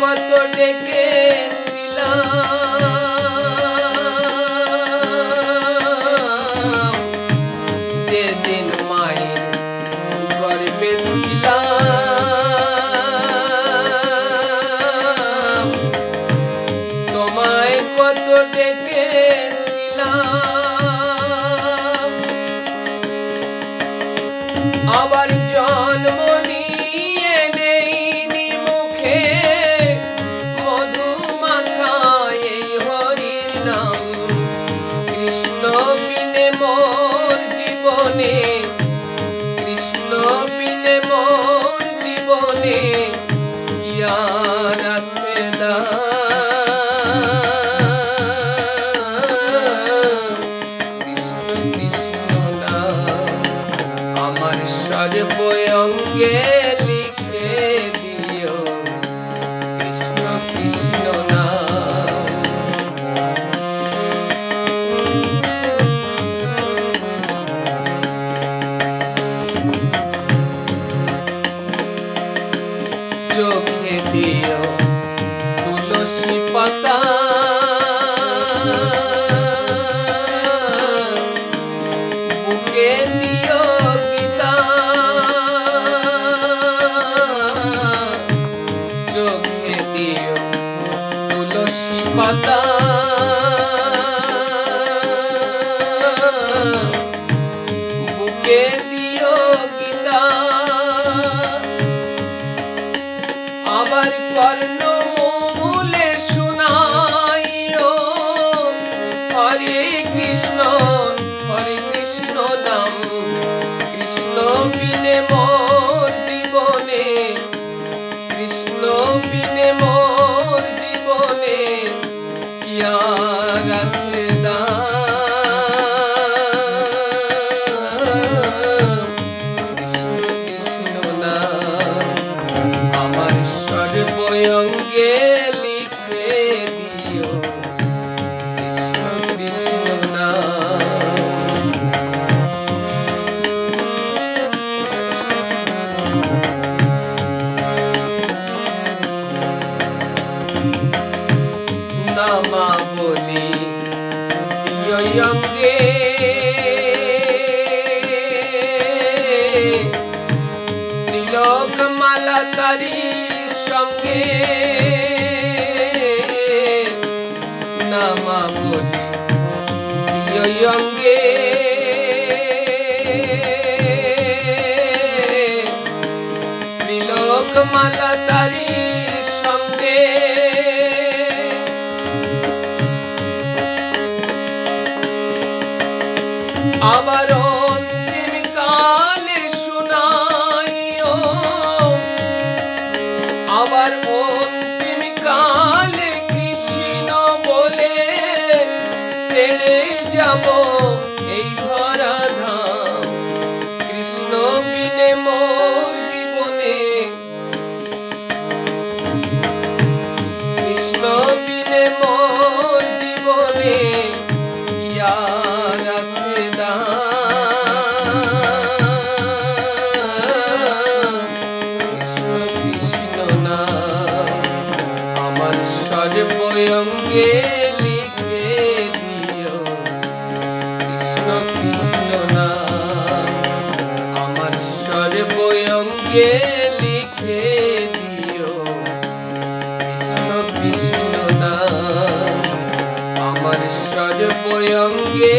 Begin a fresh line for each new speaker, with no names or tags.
কত ডেকেছিলাম, যেদিন মায়ের গর্ভে ছিলাম, তোমায় কত ডেকেছিলাম। আবার জন্ম নিয়ে নেইনি মুখে মধু মাখা এই হরির নাম। কৃষ্ণ বিনে মোর জীবনে, কৃষ্ণ বিনে মোর জীবনে কি আর আছে দাম। কৃষ্ণ কৃষ্ণ নাম আমার সর্বঙ্গে লিখে দিও, কৃষ্ণ কৃষ্ণ নাম। চোখে দিও তুলসী পাতা, বুকে দিও গীতা। চোখে দিও তুলসী পাতা, বুকে দিও গীতা। আবার কর্ণমূলে শুনাইও হরে কৃষ্ণ, হরে কৃষ্ণ নাম। কৃষ্ণ বিনে মোর জীবনে, কৃষ্ণ বিনে মোর জীবনে কি আর আছে দাম। কৃষ্ণ কৃষ্ণ নাম আমার সর্বঙ্গে লিখে দিও, কৃষ্ণ কৃষ্ণ নাম। নামাবলি দিও অঙ্গে, তিলক মালা তারি সঙ্গে। নামাবলি দিও অঙ্গে, তিলক মালা তারি সঙ্গে। আবার অন্তিম কালে শুনাইও, আবার অন্তিম কালে কৃষ্ণ বলে ছেড়ে যাব এই ধরা ধাম। কৃষ্ণ বিনে মোর জীবনে, কৃষ্ণ বিনে মোর জীবনে কি আর আছে দাম। কৃষ্ণ কৃষ্ণ নাম আমার সর্বঙ্গে লিখে দিও, কৃষ্ণ কৃষ্ণ নাম আমার সর্বঙ্গে লিখে দিও, কৃষ্ণ কৃষ্ণ নাম আমার সর্বঙ্গে